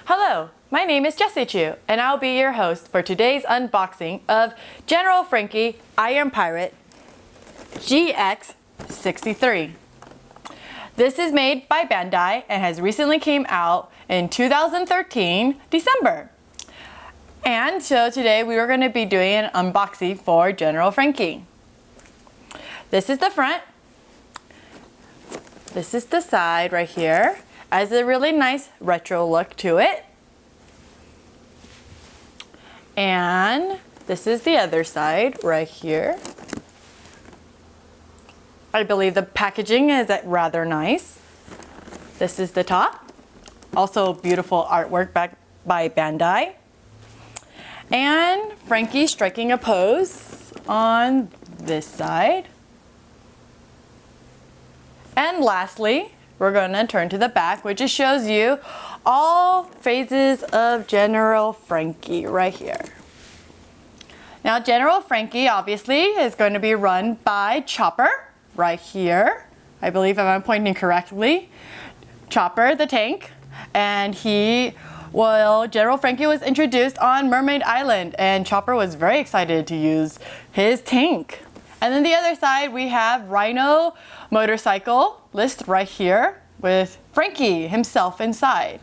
Hello, my name is Jessie Chu, and I'll be your host for today's unboxing of General Frankie Iron Pirate GX-63. This is made by Bandai and has recently came out in 2013, December. And so today we are going to be doing an unboxing for General Frankie. This is the front. This is the side right here. Has a really nice retro look to it. And this is the other side right here. I believe the packaging is rather nice. This is the top. Also beautiful artwork back by Bandai. And Frankie striking a pose on this side. And lastly, we're going to turn to the back, which just shows you all phases of General Frankie right here. Now, General Frankie obviously is going to be run by Chopper right here. I believe if I'm pointing correctly, Chopper the tank. And General Frankie was introduced on Mermaid Island, and Chopper was very excited to use his tank. And then the other side, we have Rhino motorcycle list right here with Frankie himself inside.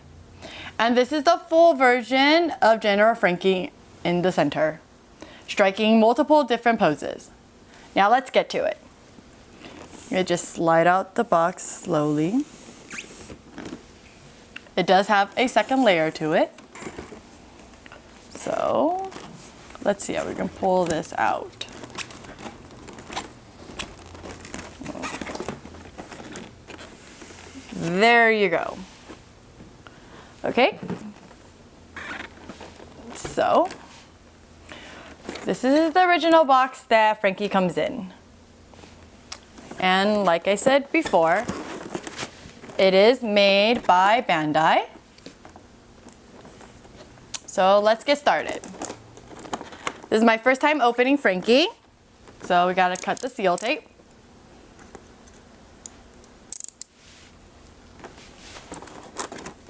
And this is the full version of General Frankie in the center, striking multiple different poses. Now let's get to it. You just slide out the box slowly. It does have a second layer to it. So let's see how we can pull this out. There you go. Okay. So this is the original box that Frankie comes in. And like I said before, it is made by Bandai. So let's get started. This is my first time opening Frankie. So we gotta cut the seal tape.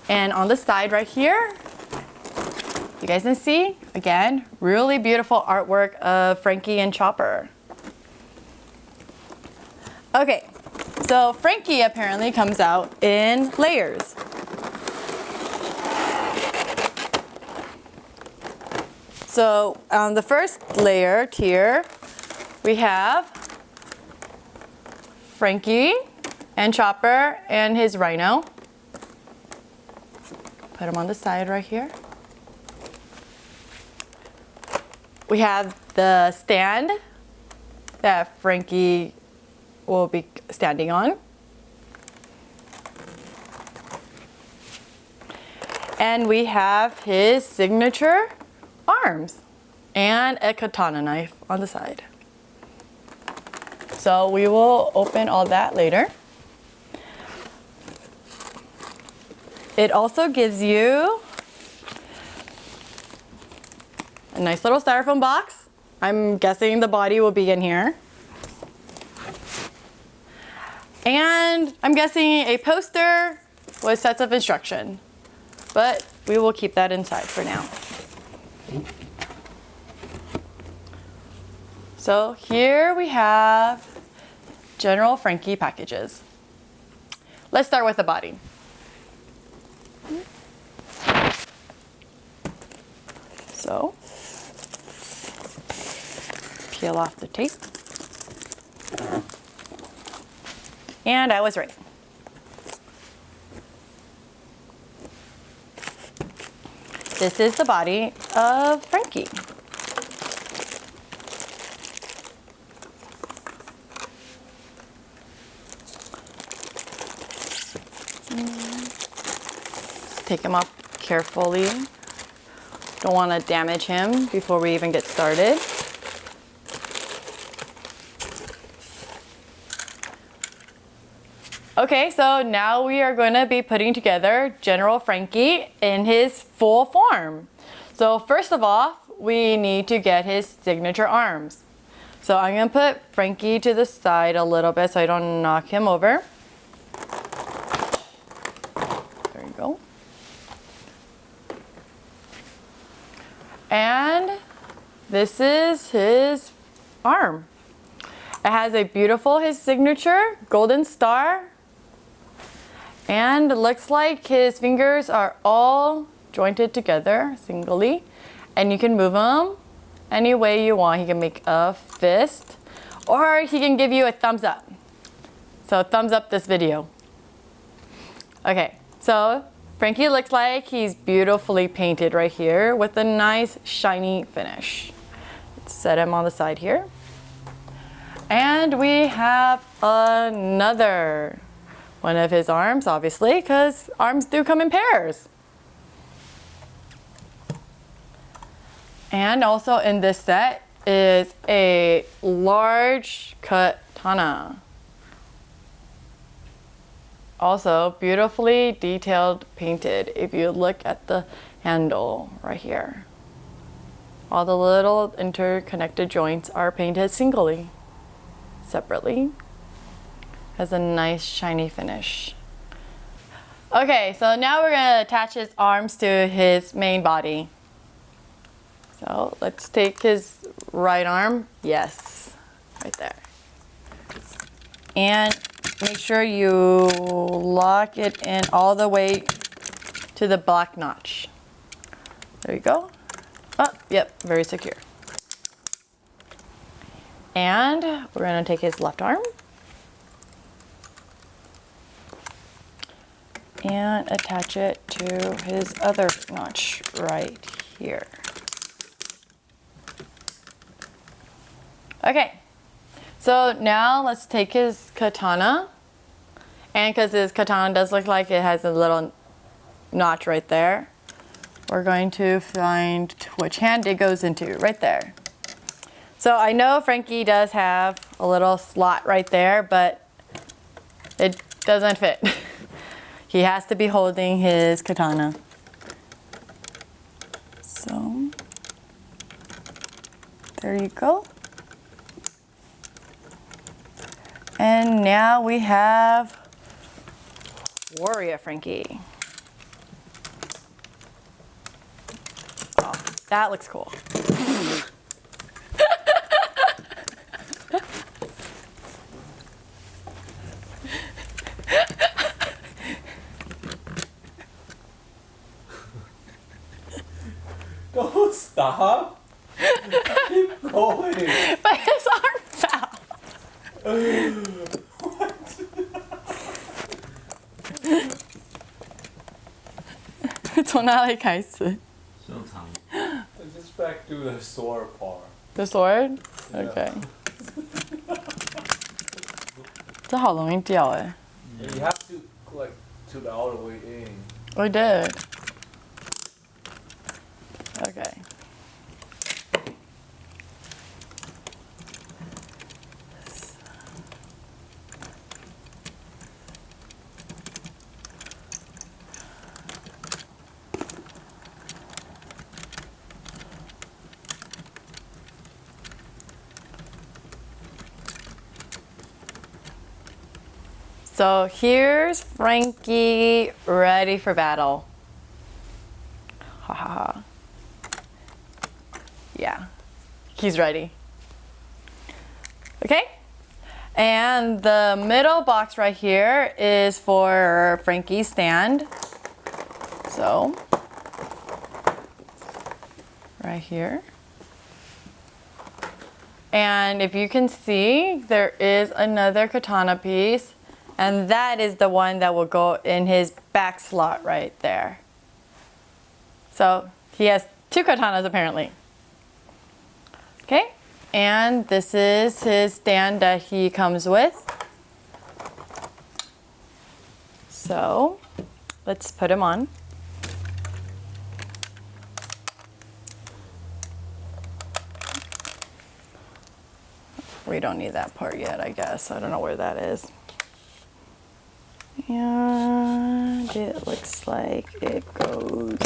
And on the side right here, you guys can see, again, really beautiful artwork of Frankie and Chopper. Okay, so Frankie apparently comes out in layers. So on the first layer tier, we have Frankie and Chopper and his Rhino. Put them on the side right here. We have the stand that Frankie will be standing on. And we have his signature arms and a katana knife on the side. So we will open all that later. It also gives you a nice little styrofoam box. I'm guessing the body will be in here. And I'm guessing a poster with sets of instruction. But we will keep that inside for now. So here we have General Frankie packages. Let's start with the body. So, peel off the tape. And I was right. This is the body of Frankie. Let's take him off carefully. Don't want to damage him before we even get started. Okay, so now we are going to be putting together General Frankie in his full form. So first of all, we need to get his signature arms. So I'm going to put Frankie to the side a little bit so I don't knock him over. There you go. And this is his arm. It has a beautiful, his signature, golden star. And it looks like his fingers are all jointed together singly. And you can move them any way you want. He can make a fist, or he can give you a thumbs up. So thumbs up this video. Okay, so Frankie looks like he's beautifully painted right here with a nice shiny finish. Let's set him on the side here. And we have another one of his arms, obviously, because arms do come in pairs. And also in this set is a large katana. Also beautifully detailed painted if you look at the handle right here. All the little interconnected joints are painted singly, separately. Has a nice shiny finish. Okay, so now we're gonna attach his arms to his main body. So let's take his right arm. Yes, right there. And make sure you lock it in all the way to the black notch. There you go. Oh, yep, very secure. And we're gonna take his left arm and attach it to his other notch right here. Okay, so now let's take his katana, and because his katana does look like it has a little notch right there, we're going to find which hand it goes into, right there. So I know Frankie does have a little slot right there, but it doesn't fit. He has to be holding his katana. So, there you go. And now we have Warrior Frankie. Oh, that looks cool. Don't stop. Keep going. But his arm fell. 从哪里开始？ Just back to the sword part. The sword? Yeah. Okay. 这好容易掉哎。 And you have to like to the all the way in. We did. Okay. So here's Frankie ready for battle. Ha ha ha. Yeah, he's ready. Okay, and the middle box right here is for Frankie's stand. So, right here. And if you can see, there is another katana piece, and that is the one that will go in his back slot right there. So he has two katanas apparently. Okay, and this is his stand that he comes with. So let's put him on. We don't need that part yet, I guess. I don't know where that is. And it looks like it goes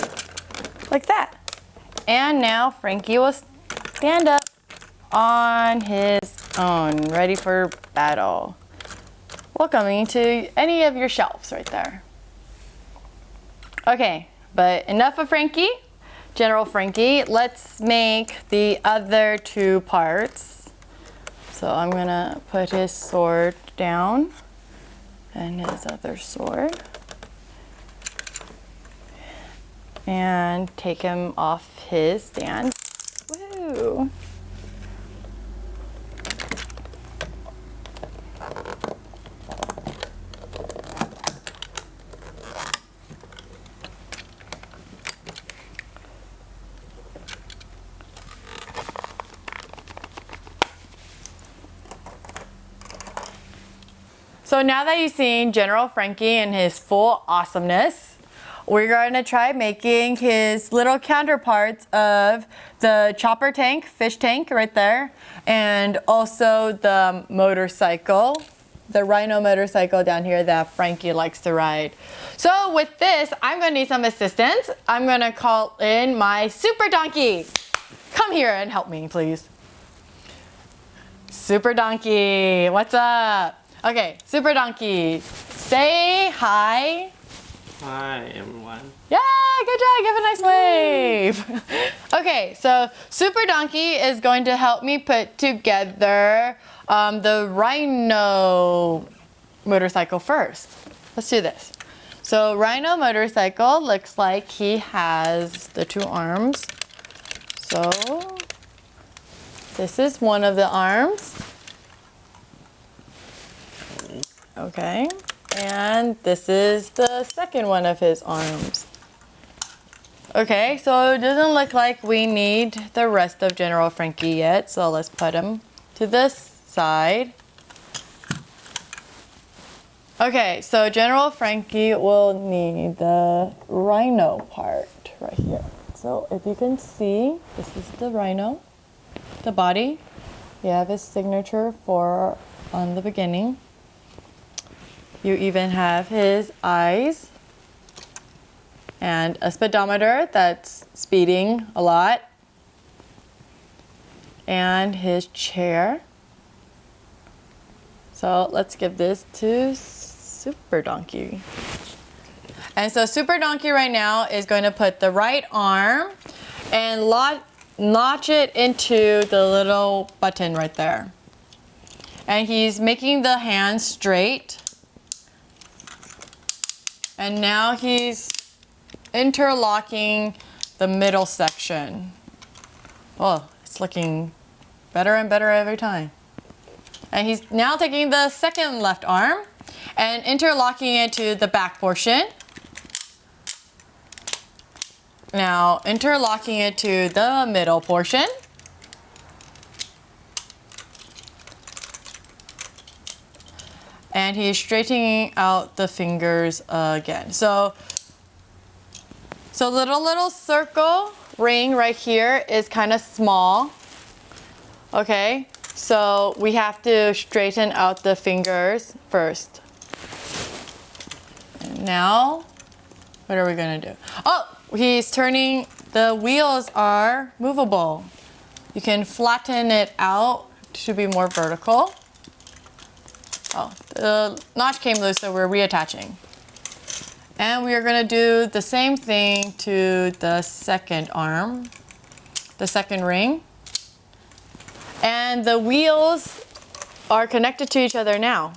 like that. And now Frankie will stand up on his own, ready for battle. Welcoming to any of your shelves right there. Okay, but enough of Frankie. General Frankie. Let's make the other two parts. So I'm gonna put his sword down and his other sword. And take him off his stand. Woo! So now that you've seen General Frankie in his full awesomeness, we're going to try making his little counterparts of the chopper tank, fish tank right there, and also the motorcycle, the Rhino motorcycle down here that Frankie likes to ride. So with this, I'm going to need some assistance. I'm going to call in my super donkey. Come here and help me, please. Super donkey, what's up? Okay, super donkey, say hi. Hi, everyone. Yeah, good job. Give a nice wave. Okay, so Super Donkey is going to help me put together the Rhino motorcycle first. Let's do this. So Rhino motorcycle looks like he has the two arms. So this is one of the arms. Okay. And this is the second one of his arms. Okay, so it doesn't look like we need the rest of General Frankie yet, so let's put him to this side. Okay, so General Frankie will need the Rhino part right here. So if you can see, this is the Rhino, the body. You have his signature on the beginning. You even have his eyes and a speedometer that's speeding a lot, and his chair. So let's give this to Super Donkey. And so Super Donkey right now is going to put the right arm and notch it into the little button right there. And he's making the hands straight. And now he's interlocking the middle section. Oh, it's looking better and better every time. And he's now taking the second left arm and interlocking it to the back portion. Now interlocking it to the middle portion. And he's straightening out the fingers again. So little circle ring right here is kind of small. Okay, so we have to straighten out the fingers first. And now, what are we gonna do? Oh, he's turning, the wheels are movable. You can flatten it out to be more vertical. Oh, the notch came loose, so we're reattaching. And we are going to do the same thing to the second arm, the second ring. And the wheels are connected to each other now.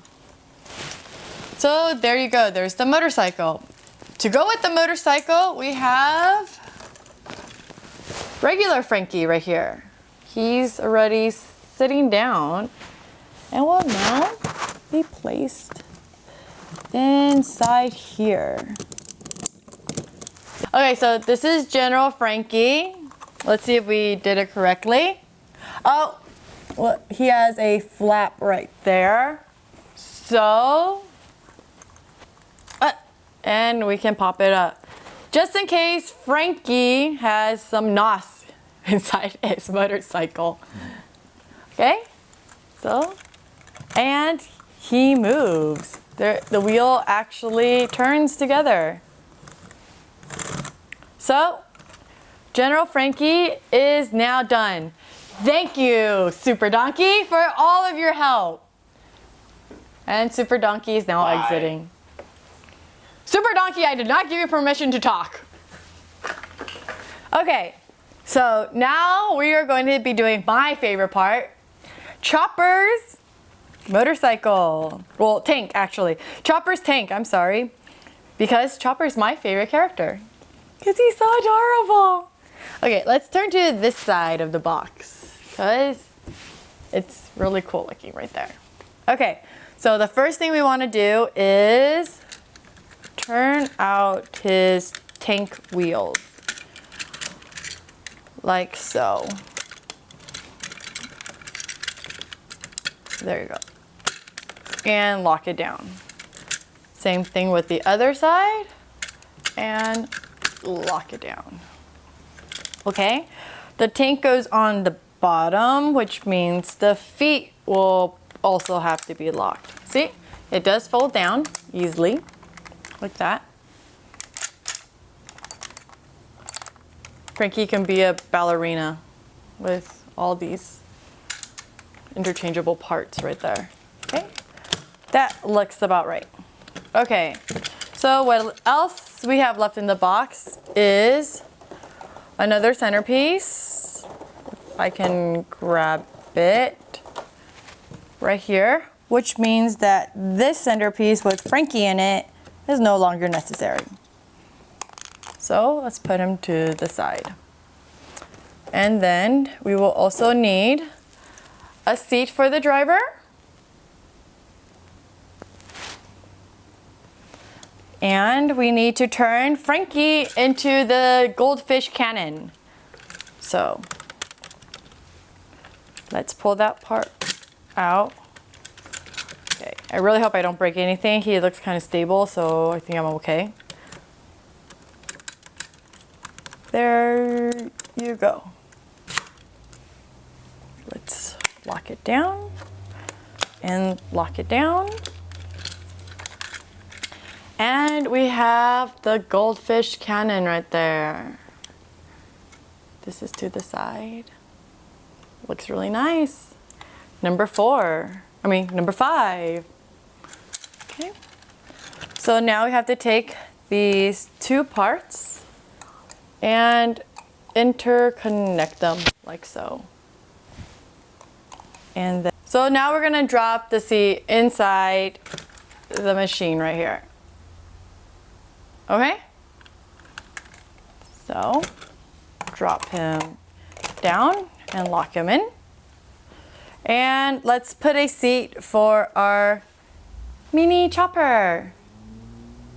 So there you go, there's the motorcycle. To go with the motorcycle, we have regular Frankie right here. He's already sitting down and will now be placed inside here. Okay, so this is General Frankie. Let's see if we did it correctly. Oh, well, he has a flap right there. So, and we can pop it up. Just in case Frankie has some nos inside his motorcycle. Okay, so, and he moves. The wheel actually turns together. So, General Frankie is now done. Thank you, Super Donkey, for all of your help. And Super Donkey is now exiting. Super Donkey, I did not give you permission to talk. Okay. Okay, so now we are going to be doing my favorite part, Chopper's motorcycle. Well, tank actually. Chopper's tank, I'm sorry. Because Chopper's my favorite character. Because he's so adorable. Okay, let's turn to this side of the box. Because it's really cool looking right there. Okay, so the first thing we want to do is turn out his tank wheels. Like so. There you go. And lock it down. Same thing with the other side. And lock it down. Okay, the tank goes on the bottom, which means the feet will also have to be locked. See, it does fold down easily, like that. Frankie can be a ballerina with all these interchangeable parts right there. Okay, that looks about right. Okay, so what else we have left in the box is another centerpiece. If I can grab it right here, which means that this centerpiece with Frankie in it is no longer necessary. So let's put him to the side. And then we will also need a seat for the driver. And we need to turn Frankie into the goldfish cannon. So let's pull that part out. Okay, I really hope I don't break anything. He looks kind of stable, so I think I'm okay. There you go. Let's lock it down and lock it down. And we have the goldfish cannon right there. This is to the side. Looks really nice. Number 5. Okay. So now we have to take these two parts and interconnect them like so. And then, so now we're gonna drop the seat inside the machine right here. Okay? So drop him down and lock him in. And let's put a seat for our mini Chopper.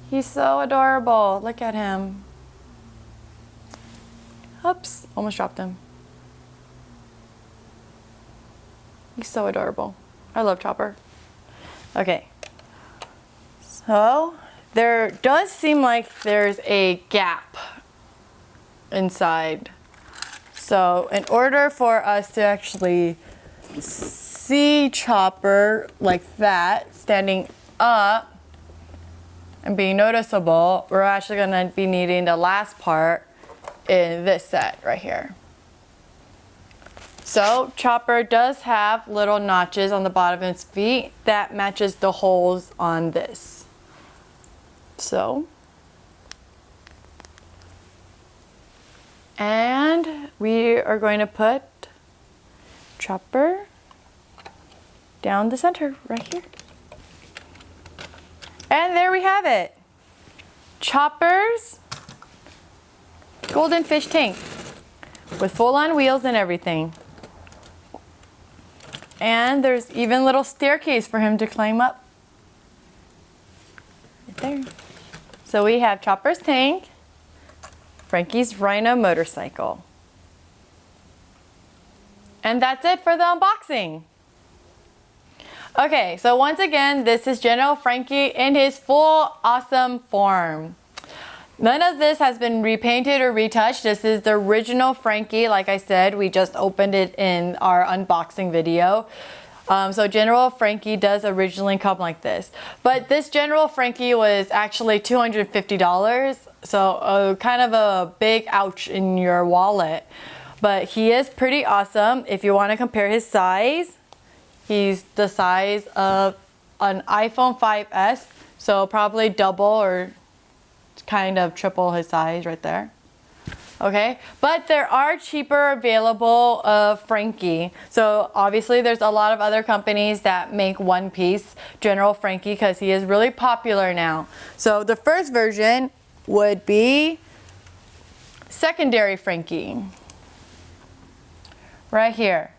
He's so adorable. Look at him. Oops, almost dropped him. He's so adorable. I love Chopper. Okay. So there does seem like there's a gap inside. So in order for us to actually see Chopper like that, standing up and being noticeable, we're actually gonna be needing the last part in this set right here. So Chopper does have little notches on the bottom of his feet that matches the holes on this. So, and we are going to put Chopper down the center right here. And there we have it. Chopper's golden fish tank with full-on wheels and everything. And there's even a little staircase for him to climb up. Right there. So we have Chopper's tank, Frankie's Rhino motorcycle. And that's it for the unboxing. Okay, so once again, this is General Frankie in his full awesome form. None of this has been repainted or retouched. This is the original Frankie. Like I said, we just opened it in our unboxing video. So General Frankie does originally come like this. But this General Frankie was actually $250. So kind of a big ouch in your wallet. But he is pretty awesome. If you want to compare his size, he's the size of an iPhone 5S. So probably double or kind of triple his size right there. Okay, but there are cheaper available of Frankie. So obviously there's a lot of other companies that make one piece General Frankie because he is really popular now. So the first version would be secondary Frankie. Right here.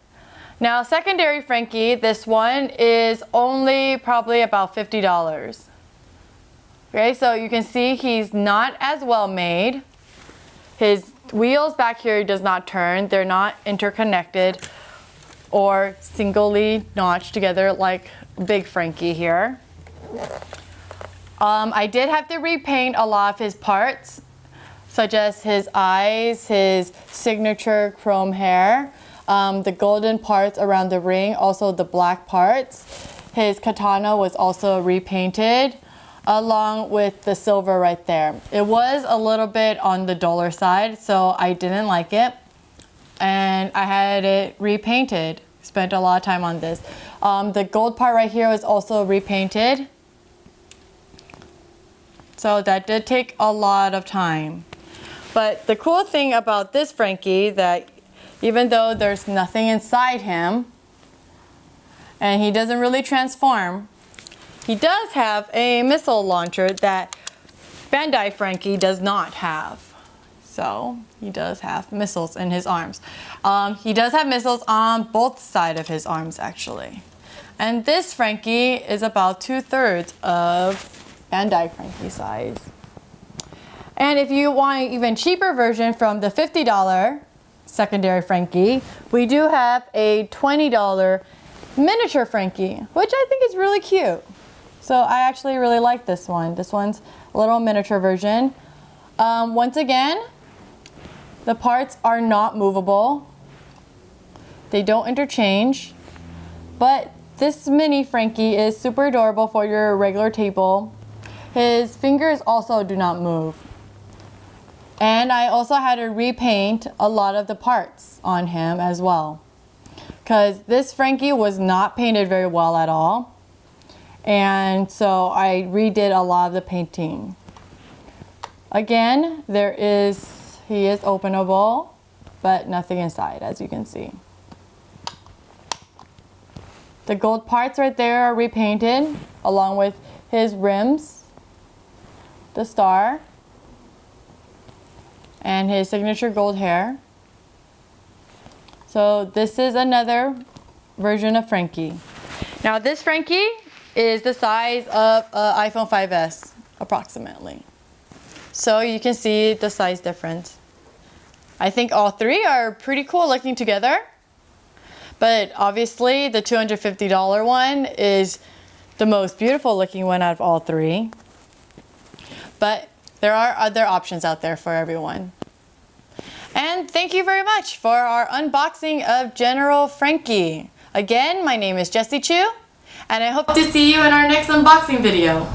Now secondary Frankie, this one is only probably about $50. Okay, so you can see he's not as well made. His wheels back here does not turn. They're not interconnected or singly notched together like Big Frankie here. I did have to repaint a lot of his parts, such as his eyes, his signature chrome hair, the golden parts around the ring, also the black parts. His katana was also repainted, along with the silver right there. It was a little bit on the duller side, so I didn't like it. And I had it repainted. Spent a lot of time on this. The gold part right here was also repainted. So that did take a lot of time. But the cool thing about this Frankie, that even though there's nothing inside him, and he doesn't really transform, he does have a missile launcher that Bandai Frankie does not have. So he does have missiles in his arms. He does have missiles on both sides of his arms actually. And this Frankie is about 2/3 of Bandai Frankie size. And if you want an even cheaper version from the $50 secondary Frankie, we do have a $20 miniature Frankie, which I think is really cute. So I actually really like this one. This one's a little miniature version. Once again, the parts are not movable. They don't interchange. But this mini Frankie is super adorable for your regular table. His fingers also do not move. And I also had to repaint a lot of the parts on him as well, because this Frankie was not painted very well at all. And so I redid a lot of the painting. Again, he is openable, but nothing inside, as you can see. The gold parts right there are repainted, along with his rims, the star, and his signature gold hair. So this is another version of Frankie. Now this Frankie is the size of an iPhone 5S, approximately. So you can see the size difference. I think all three are pretty cool looking together. But obviously the $250 one is the most beautiful looking one out of all three. But there are other options out there for everyone. And thank you very much for our unboxing of General Frankie. Again, my name is Jessie Chu, and I hope to see you in our next unboxing video.